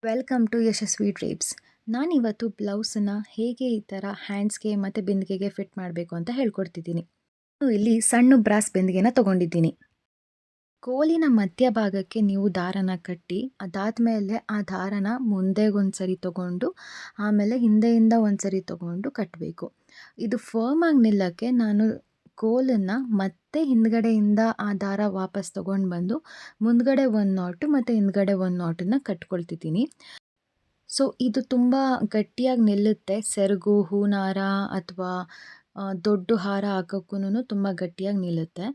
Welcome to Yashasvi dreams. ನಾನಿವತ್ತು ಬ್ಲೌಸನ್ನು ಹೇಗೆ ಈ ಥರ ಹ್ಯಾಂಡ್ಸ್ಗೆ ಮತ್ತು ಬಿಂದಿಗೆಗೆ ಫಿಟ್ ಮಾಡಬೇಕು ಅಂತ ಹೇಳ್ಕೊಡ್ತಿದ್ದೀನಿ. ನಾನು ಇಲ್ಲಿ ಸಣ್ಣ ಬ್ರಾಸ್ ಬಿಂದಿಗೆನ ತೊಗೊಂಡಿದ್ದೀನಿ. ಕೋಲಿನ ಮಧ್ಯಭಾಗಕ್ಕೆ ನೀವು ದಾರನ ಕಟ್ಟಿ ಅದಾದಮೇಲೆ ಆ ದಾರನ ಮುಂದೆ ಒಂದು ಸರಿ ತೊಗೊಂಡು ಆಮೇಲೆ ಹಿಂದೆಯಿಂದ ಒಂದು ಸರಿ ತೊಗೊಂಡು ಕಟ್ಟಬೇಕು. ಇದು ಫರ್ಮಾಗಿ ನಿಲ್ಲಕ್ಕೆ ನಾನು ಕೋಲನ್ನು ಮತ್ತೆ ಹಿಂದ್ಗಡೆಯಿಂದ ಆ ದಾರ ವಾಪಸ್ ತೊಗೊಂಡು ಬಂದು ಮುಂದ್ಗಡೆ ಒಂದು ನಾಟು ಮತ್ತು ಹಿಂದ್ಗಡೆ ಒಂದು ನಾಟನ್ನು ಕಟ್ಕೊಳ್ತಿದ್ದೀನಿ. ಸೊ ಇದು ತುಂಬ ಗಟ್ಟಿಯಾಗಿ ನಿಲ್ಲುತ್ತೆ. ಸೆರಗು, ಹೂನಾರ ಅಥವಾ ದೊಡ್ಡ ಹಾರ ಹಾಕೋಕ್ಕೂನು ತುಂಬ ಗಟ್ಟಿಯಾಗಿ ನಿಲ್ಲುತ್ತೆ.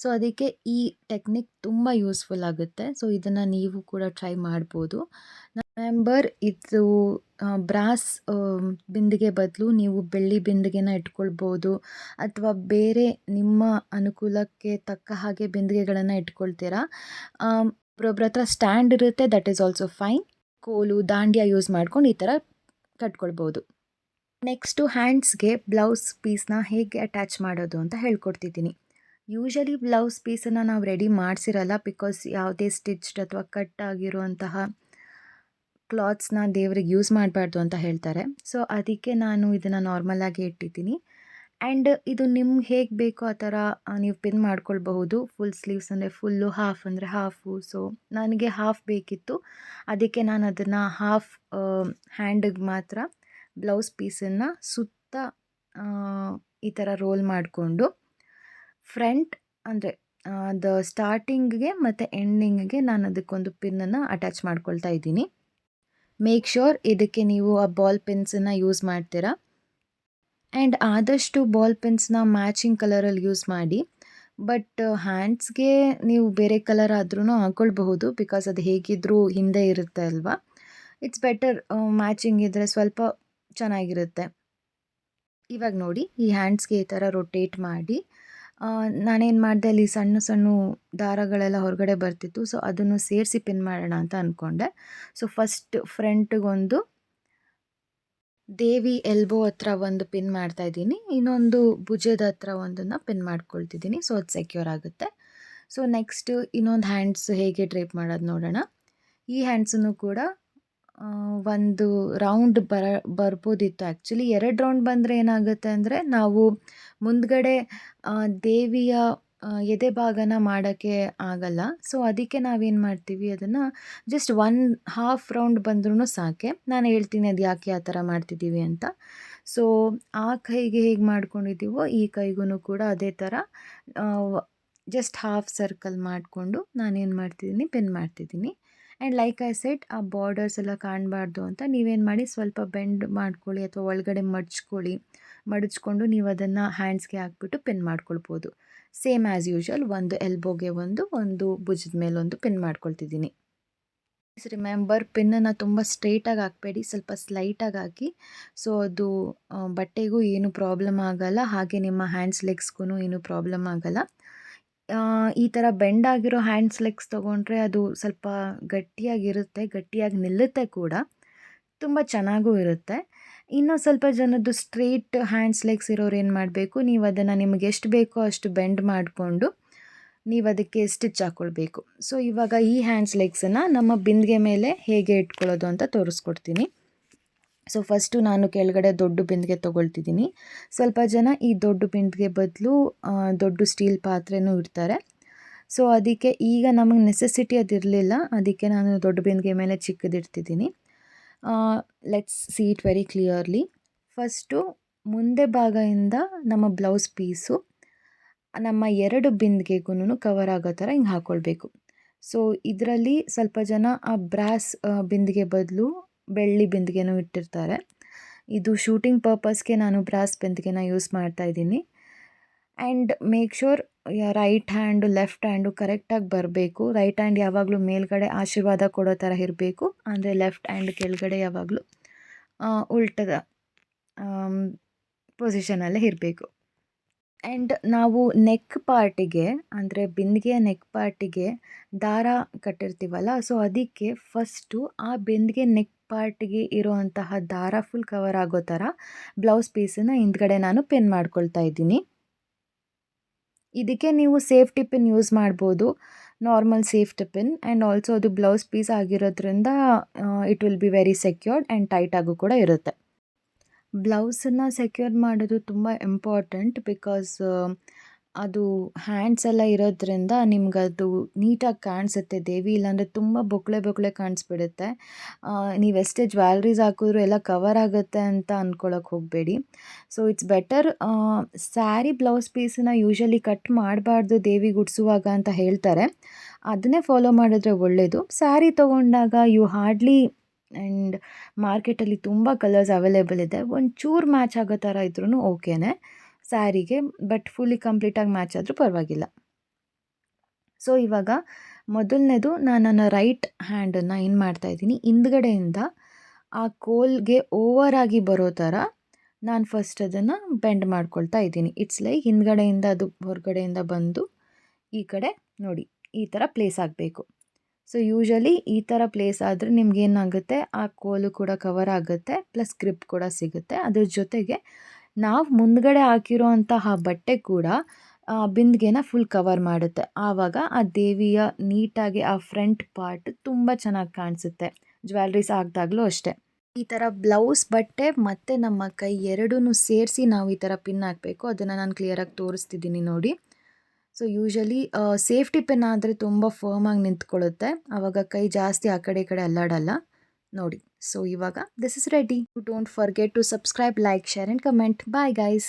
ಸೊ ಅದಕ್ಕೆ ಈ ಟೆಕ್ನಿಕ್ ತುಂಬ ಯೂಸ್ಫುಲ್ ಆಗುತ್ತೆ. ಸೊ ಇದನ್ನು ನೀವು ಕೂಡ ಟ್ರೈ ಮಾಡ್ಬೋದು. ರಿಮೆಂಬರ್ ಇದು ಬ್ರಾಸ್ ಬಿಂದಿಗೆ ಬದಲು ನೀವು ಬೆಳ್ಳಿ ಬಿಂದಿಗೆನ ಇಟ್ಕೊಳ್ಬೋದು ಅಥವಾ ಬೇರೆ ನಿಮ್ಮ ಅನುಕೂಲಕ್ಕೆ ತಕ್ಕ ಹಾಗೆ ಬಿಂದಿಗೆಗಳನ್ನು ಇಟ್ಕೊಳ್ತೀರಾ. ಒಬ್ಬೊಬ್ರ ಹತ್ರ ಸ್ಟ್ಯಾಂಡ್ ಇರುತ್ತೆ, ದಟ್ ಈಸ್ ಆಲ್ಸೋ ಫೈನ್. ಕೋಲು, ದಾಂಡ್ಯ ಯೂಸ್ ಮಾಡ್ಕೊಂಡು ಈ ಥರ ಕಟ್ಕೊಳ್ಬೋದು. ನೆಕ್ಸ್ಟು ಹ್ಯಾಂಡ್ಸ್ಗೆ ಬ್ಲೌಸ್ ಪೀಸ್ನ ಹೇಗೆ ಅಟ್ಯಾಚ್ ಮಾಡೋದು ಅಂತ ಹೇಳ್ಕೊಡ್ತಿದ್ದೀನಿ. ಯೂಶಲಿ ಬ್ಲೌಸ್ ಪೀಸನ್ನು ನಾವು ರೆಡಿ ಮಾಡಿಸಿರಲ್ಲ, ಬಿಕಾಸ್ ಯಾವುದೇ ಸ್ಟಿಚ್ಡ್ ಅಥವಾ ಕಟ್ ಆಗಿರುವಂತಹ ಕ್ಲಾತ್ಸ್ನ ದೇವ್ರಿಗೆ ಯೂಸ್ ಮಾಡಬಾರ್ದು ಅಂತ ಹೇಳ್ತಾರೆ. ಸೊ ಅದಕ್ಕೆ ನಾನು ಇದನ್ನು ನಾರ್ಮಲಾಗಿ ಇಟ್ಟಿದ್ದೀನಿ. ಆ್ಯಂಡ್ ಇದು ನಿಮ್ಗೆ ಹೇಗೆ ಬೇಕೋ ಆ ಥರ ನೀವು ಪಿನ್ ಮಾಡ್ಕೊಳ್ಬಹುದು. ಫುಲ್ ಸ್ಲೀವ್ಸ್ ಅಂದರೆ ಫುಲ್ಲು, ಹಾಫ್ ಅಂದರೆ ಹಾಫು. ಸೊ ನನಗೆ ಹಾಫ್ ಬೇಕಿತ್ತು, ಅದಕ್ಕೆ ನಾನು ಅದನ್ನು ಹಾಫ್ ಹ್ಯಾಂಡಿಗೆ ಮಾತ್ರ ಬ್ಲೌಸ್ ಪೀಸನ್ನು ಸುತ್ತ ಈ ಥರ ರೋಲ್ ಮಾಡಿಕೊಂಡು ಫ್ರಂಟ್ ಅಂದರೆ ಸ್ಟಾರ್ಟಿಂಗ್ಗೆ ಮತ್ತು ಎಂಡಿಂಗಿಗೆ ನಾನು ಅದಕ್ಕೊಂದು ಪಿನ್ನನ್ನು ಅಟ್ಯಾಚ್ ಮಾಡ್ಕೊಳ್ತಾ ಇದ್ದೀನಿ. ಮೇಕ್ ಶ್ಯೂರ್ ಇದಕ್ಕೆ ನೀವು ಆ ಬಾಲ್ ಪಿನ್ಸನ್ನು ಯೂಸ್ ಮಾಡ್ತೀರಾ. ಆ್ಯಂಡ್ ಆದಷ್ಟು ಬಾಲ್ ಪಿನ್ಸ್ನ ಮ್ಯಾಚಿಂಗ್ ಕಲರಲ್ಲಿ ಯೂಸ್ ಮಾಡಿ. ಬಟ್ ಹ್ಯಾಂಡ್ಸ್ಗೆ ನೀವು ಬೇರೆ ಕಲರ್ ಆದ್ರೂ ಹಾಕ್ಕೊಳ್ಬಹುದು, ಬಿಕಾಸ್ ಅದು ಹೇಗಿದ್ದರೂ ಹಿಂದೆ ಇರುತ್ತೆ ಅಲ್ವಾ. ಇಟ್ಸ್ ಬೆಟರ್ ಮ್ಯಾಚಿಂಗ್ ಇದ್ದರೆ ಸ್ವಲ್ಪ ಚೆನ್ನಾಗಿರುತ್ತೆ. ಇವಾಗ ನೋಡಿ, ಈ ಹ್ಯಾಂಡ್ಸ್ಗೆ ಈ ಥರ ರೊಟೇಟ್ ಮಾಡಿ ನಾನೇನು ಮಾಡಿದೆ, ಅಲ್ಲಿ ಸಣ್ಣ ಸಣ್ಣ ದಾರಗಳೆಲ್ಲ ಹೊರಗಡೆ ಬರ್ತಿತ್ತು. ಸೊ ಅದನ್ನು ಸೇರಿಸಿ ಪಿನ್ ಮಾಡೋಣ ಅಂತ ಅಂದ್ಕೊಂಡೆ. ಸೊ ಫಸ್ಟ್ ಫ್ರಂಟಿಗೊಂದು ದೇವಿ ಎಲ್ಬೋ ಹತ್ರ ಒಂದು ಪಿನ್ ಮಾಡ್ತಾ ಇದ್ದೀನಿ, ಇನ್ನೊಂದು ಭುಜದ ಹತ್ರ ಒಂದನ್ನು ಪಿನ್ ಮಾಡ್ಕೊಳ್ತಿದ್ದೀನಿ. ಸೊ ಅದು ಸೆಕ್ಯೂರ್ ಆಗುತ್ತೆ. ಸೊ ನೆಕ್ಸ್ಟು ಇನ್ನೊಂದು ಹ್ಯಾಂಡ್ಸ್ ಹೇಗೆ ಡ್ರೇಪ್ ಮಾಡೋದು ನೋಡೋಣ. ಈ ಹ್ಯಾಂಡ್ಸನ್ನು ಕೂಡ ಒಂದು ರೌಂಡ್ ಬರ್ಬೋದಿತ್ತು. ಆ್ಯಕ್ಚುಲಿ 2 ರೌಂಡ್ ಬಂದರೆ ಏನಾಗುತ್ತೆ ಅಂದರೆ ನಾವು ಮುಂದ್ಗಡೆ ದೇವಿಯ ಎದೆ ಭಾಗನ ಮಾಡೋಕ್ಕೆ ಆಗಲ್ಲ. ಸೊ ಅದಕ್ಕೆ ನಾವೇನು ಮಾಡ್ತೀವಿ, ಅದನ್ನು ಜಸ್ಟ್ 1/2 ರೌಂಡ್ ಬಂದ್ರೂ ಸಾಕೆ. ನಾನು ಹೇಳ್ತೀನಿ ಅದು ಯಾಕೆ ಆ ಥರ ಮಾಡ್ತಿದ್ದೀವಿ ಅಂತ. ಸೊ ಆ ಕೈಗೆ ಹೇಗೆ ಮಾಡ್ಕೊಂಡಿದ್ದೀವೋ ಈ ಕೈಗೂ ಕೂಡ ಅದೇ ಥರ ಜಸ್ಟ್ ಹಾಫ್ ಸರ್ಕಲ್ ಮಾಡಿಕೊಂಡು ನಾನೇನು ಮಾಡ್ತಿದ್ದೀನಿ, ಪಿನ್ ಮಾಡ್ತಿದ್ದೀನಿ. ಆ್ಯಂಡ್ ಲೈಕ್ ಐ ಸೆಡ್, ಆ ಬಾರ್ಡರ್ಸ್ ಎಲ್ಲ ಕಾಣಬಾರ್ದು ಅಂತ ನೀವೇನು ಮಾಡಿ, ಸ್ವಲ್ಪ ಬೆಂಡ್ ಮಾಡ್ಕೊಳ್ಳಿ ಅಥವಾ ಒಳಗಡೆ ಮಡಚ್ಕೊಂಡು ನೀವು ಅದನ್ನು ಹ್ಯಾಂಡ್ಸ್ಗೆ ಹಾಕ್ಬಿಟ್ಟು ಪಿನ್ ಮಾಡ್ಕೊಳ್ಬೋದು. ಸೇಮ್ ಆ್ಯಸ್ ಯೂಶ್ವಲ್, ಒಂದು ಎಲ್ಬೋಗೆ ಒಂದು ಭುಜದ ಮೇಲೊಂದು ಪಿನ್ ಮಾಡ್ಕೊಳ್ತಿದ್ದೀನಿ. ರಿಮೆಂಬರ್, ಪಿನ್ನನ್ನು ತುಂಬ ಸ್ಟ್ರೈಟಾಗಿ ಹಾಕಬೇಡಿ, ಸ್ವಲ್ಪ ಸ್ಲೈಟಾಗಿ ಹಾಕಿ. ಸೊ ಅದು ಬಟ್ಟೆಗೂ ಏನು ಪ್ರಾಬ್ಲಮ್ ಆಗಲ್ಲ, ಹಾಗೆ ನಿಮ್ಮ ಹ್ಯಾಂಡ್ಸ್ ಲೆಗ್ಸ್ಗೂ ಏನು ಪ್ರಾಬ್ಲಮ್ ಆಗಲ್ಲ. ಈ ಥರ ಬೆಂಡ್ ಆಗಿರೋ ಹ್ಯಾಂಡ್ಸ್ ಲೆಗ್ಸ್ ತೊಗೊಂಡ್ರೆ ಅದು ಸ್ವಲ್ಪ ಗಟ್ಟಿಯಾಗಿರುತ್ತೆ, ಗಟ್ಟಿಯಾಗಿ ನಿಲ್ಲುತ್ತೆ ಕೂಡ, ತುಂಬ ಚೆನ್ನಾಗೂ ಇರುತ್ತೆ. ಇನ್ನೂ ಸ್ವಲ್ಪ ಜನದ್ದು ಸ್ಟ್ರೇಟ್ ಹ್ಯಾಂಡ್ಸ್ ಲೆಗ್ಸ್ ಇರೋರು ಏನು ಮಾಡಬೇಕು, ನೀವು ಅದನ್ನು ನಿಮಗೆ ಎಷ್ಟು ಬೇಕೋ ಅಷ್ಟು ಬೆಂಡ್ ಮಾಡಿಕೊಂಡು ನೀವು ಅದಕ್ಕೆ ಸ್ಟಿಚ್ ಹಾಕ್ಕೊಳ್ಬೇಕು. ಸೊ ಇವಾಗ ಈ ಹ್ಯಾಂಡ್ಸ್ ಲೆಗ್ಸನ್ನು ನಮ್ಮ ಬಿಂದಿಗೆ ಮೇಲೆ ಹೇಗೆ ಇಟ್ಕೊಳ್ಳೋದು ಅಂತ ತೋರಿಸ್ಕೊಡ್ತೀನಿ. ಸೊ ಫಸ್ಟು ನಾನು ಕೆಳಗಡೆ ದೊಡ್ಡ ಬಿಂದಿಗೆ ತೊಗೊಳ್ತಿದ್ದೀನಿ. ಸ್ವಲ್ಪ ಜನ ಈ ದೊಡ್ಡ ಬಿಂದಿಗೆ ಬದಲು ದೊಡ್ಡ ಸ್ಟೀಲ್ ಪಾತ್ರೆನೂ ಇಡ್ತಾರೆ. ಸೊ ಅದಕ್ಕೆ ಈಗ ನಮಗೆ ನೆಸೆಸಿಟಿ ಅದಿರಲಿಲ್ಲ, ಅದಕ್ಕೆ ನಾನು ದೊಡ್ಡ ಬಿಂದಿಗೆ ಮೇಲೆ ಚಿಕ್ಕದಿಡ್ತಿದ್ದೀನಿ. Let's see it very clearly. First ಮುಂದೆ ಭಾಗದಿಂದ ನಮ್ಮ ಬ್ಲೌಸ್ ಪೀಸು ನಮ್ಮ 2 ಬಿಂದಿಗೆಗೂ ಕವರ್ ಆಗೋ ಥರ ಹಿಂಗೆ ಹಾಕ್ಕೊಳ್ಬೇಕು. ಸೊ ಇದರಲ್ಲಿ ಸ್ವಲ್ಪ ಜನ ಆ ಬ್ರಾಸ್ ಬಿಂದಿಗೆ ಬದಲು ಬೆಳ್ಳಿ ಬಿಂದಿಗೆನೂ ಇಟ್ಟಿರ್ತಾರೆ. ಇದು ಶೂಟಿಂಗ್ ಪರ್ಪಸ್ಗೆ ನಾನು ಬ್ರಾಸ್ ಬಿಂದಿಗೆನ ಯೂಸ್ ಮಾಡ್ತಾಯಿದ್ದೀನಿ. And make sure right hand left hand ಕರೆಕ್ಟಾಗಿ ಬರಬೇಕು. ರೈಟ್ ಹ್ಯಾಂಡ್ ಯಾವಾಗಲೂ ಮೇಲ್ಗಡೆ ಆಶೀರ್ವಾದ ಕೊಡೋ ಥರ ಇರಬೇಕು, ಅಂದರೆ ಲೆಫ್ಟ್ ಹ್ಯಾಂಡ್ ಕೆಳಗಡೆ ಯಾವಾಗಲೂ ಉಲ್ಟದ ಪೊಸಿಷನಲ್ಲೇ ಇರಬೇಕು. ಆ್ಯಂಡ್ ನಾವು ನೆಕ್ ಪಾರ್ಟಿಗೆ, ಅಂದರೆ ಬಿಂದಿಗೆಯ ನೆಕ್ ಪಾರ್ಟಿಗೆ ದಾರ ಕಟ್ಟಿರ್ತೀವಲ್ಲ, ಸೊ ಅದಕ್ಕೆ ಫಸ್ಟು ಆ ಬಿಂದಿಗೆ ನೆಕ್ ಪಾರ್ಟಿಗೆ ಇರೋವಂತಹ ದಾರ ಫುಲ್ ಕವರ್ ಆಗೋ ಥರ ಬ್ಲೌಸ್ ಪೀಸನ್ನು ಹಿಂದ್ಗಡೆ ನಾನು ಪಿನ್ ಮಾಡ್ಕೊಳ್ತಾ ಇದ್ದೀನಿ. ಇದಕ್ಕೆ ನೀವು ಸೇಫ್ಟಿ ಪಿನ್ ಯೂಸ್ ಮಾಡ್ಬೋದು, normal safety pin and also ಅದು ಬ್ಲೌಸ್ ಪೀಸ್ ಆಗಿರೋದ್ರಿಂದ it will be very secured and ಟೈಟಾಗೂ ಕೂಡ ಇರುತ್ತೆ. ಬ್ಲೌಸನ್ನು ಸೆಕ್ಯೂರ್ ಮಾಡೋದು ತುಂಬ ಇಂಪಾರ್ಟೆಂಟ್ ಬಿಕಾಸ್ ಅದು ಹ್ಯಾಂಡ್ಸ್ ಎಲ್ಲ ಇರೋದ್ರಿಂದ ನಿಮಗದು ನೀಟಾಗಿ ಕಾಣಿಸುತ್ತೆ ದೇವಿ, ಇಲ್ಲಾಂದರೆ ತುಂಬ ಬೊಕ್ಳೆ ಬೊಕ್ಳೆ ಕಾಣಿಸ್ಬಿಡುತ್ತೆ. ನೀವೆಷ್ಟೇ ಜ್ಯುವೆಲ್ರೀಸ್ ಹಾಕಿದ್ರೂ ಎಲ್ಲ ಕವರ್ ಆಗುತ್ತೆ ಅಂತ ಅಂದ್ಕೊಳ್ಳೋಕೆ ಹೋಗಬೇಡಿ. So it's better. Saree blouse ಪೀಸನ್ನ ಯೂಶಲಿ ಕಟ್ ಮಾಡಬಾರ್ದು ದೇವಿಗೆ ಉಡ್ಸುವಾಗ ಅಂತ ಹೇಳ್ತಾರೆ. ಅದನ್ನೇ ಫಾಲೋ ಮಾಡಿದ್ರೆ ಒಳ್ಳೆಯದು. ಸ್ಯಾರಿ ತೊಗೊಂಡಾಗ ಯು ಹಾರ್ಡ್ಲಿ ಆ್ಯಂಡ್ ಮಾರ್ಕೆಟಲ್ಲಿ ತುಂಬ ಕಲರ್ಸ್ ಅವೈಲೇಬಲ್ ಇದೆ. ಒಂಚೂರು ಮ್ಯಾಚ್ ಆಗೋ ಥರ ಇದ್ರೂ ಓಕೆನೇ ಸ್ಯಾರಿಗೆ, ಬಟ್ ಫುಲ್ಲಿ ಕಂಪ್ಲೀಟಾಗಿ ಮ್ಯಾಚ್ ಆದರೂ ಪರವಾಗಿಲ್ಲ. ಸೊ ಇವಾಗ ಮೊದಲನೇದು ನಾನು ನನ್ನ ರೈಟ್ ಹ್ಯಾಂಡನ್ನು ಏನು ಮಾಡ್ತಾಯಿದ್ದೀನಿ, ಹಿಂದ್ಗಡೆಯಿಂದ ಆ ಕೋಲ್ಗೆ ಓವರಾಗಿ ಬರೋ ಥರ ನಾನು ಫಸ್ಟ್ ಅದನ್ನು ಬೆಂಡ್ ಮಾಡ್ಕೊಳ್ತಾ ಇದ್ದೀನಿ. ಇಟ್ಸ್ ಲೈಕ್ ಹಿಂದ್ಗಡೆಯಿಂದ ಅದು ಹೊರಗಡೆಯಿಂದ ಬಂದು ಈ ಕಡೆ ನೋಡಿ ಈ ಥರ ಪ್ಲೇಸ್ ಆಗಬೇಕು. ಸೊ ಯೂಶಲಿ ಈ ಥರ ಪ್ಲೇಸ್ ಆದರೆ ನಿಮಗೇನಾಗುತ್ತೆ, ಆ ಕೋಲು ಕೂಡ ಕವರ್ ಆಗುತ್ತೆ, ಪ್ಲಸ್ ಗ್ರಿಪ್ ಕೂಡ ಸಿಗುತ್ತೆ. ಅದ್ರ ಜೊತೆಗೆ ನಾವು ಮುಂದ್ಗಡೆ ಹಾಕಿರೋ ಅಂತಹ ಬಟ್ಟೆ ಕೂಡ ಬಿಂದಿಗೆನ ಫುಲ್ ಕವರ್ ಮಾಡುತ್ತೆ. ಆವಾಗ ಆ ದೇವಿಯ ನೀಟಾಗಿ ಆ ಫ್ರಂಟ್ ಪಾರ್ಟ್ ತುಂಬ ಚೆನ್ನಾಗಿ ಕಾಣಿಸುತ್ತೆ. ಜ್ಯುವೆಲ್ರೀಸ್ ಹಾಕಿದಾಗಲೂ ಅಷ್ಟೇ. ಈ ಥರ ಬ್ಲೌಸ್ ಬಟ್ಟೆ ಮತ್ತು ನಮ್ಮ ಕೈ ಎರಡೂ ಸೇರಿಸಿ ನಾವು ಈ ಥರ ಪಿನ್ ಹಾಕಬೇಕು. ಅದನ್ನು ನಾನು ಕ್ಲಿಯರಾಗಿ ತೋರಿಸ್ತಿದ್ದೀನಿ ನೋಡಿ. ಸೊ ಯೂಶಲಿ ಸೇಫ್ಟಿ ಪಿನ್ ಆದರೆ ತುಂಬ ಫರ್ಮಾಗಿ ನಿಂತ್ಕೊಳ್ಳುತ್ತೆ. ಆವಾಗ ಕೈ ಜಾಸ್ತಿ ಆ ಕಡೆ ಈ ಕಡೆ ಅಲ್ಲಾಡಲ್ಲ ನೋಡಿ. ಸೊ ಇವಾಗ this is ready. Don't forget to subscribe, like, share and comment. Bye guys.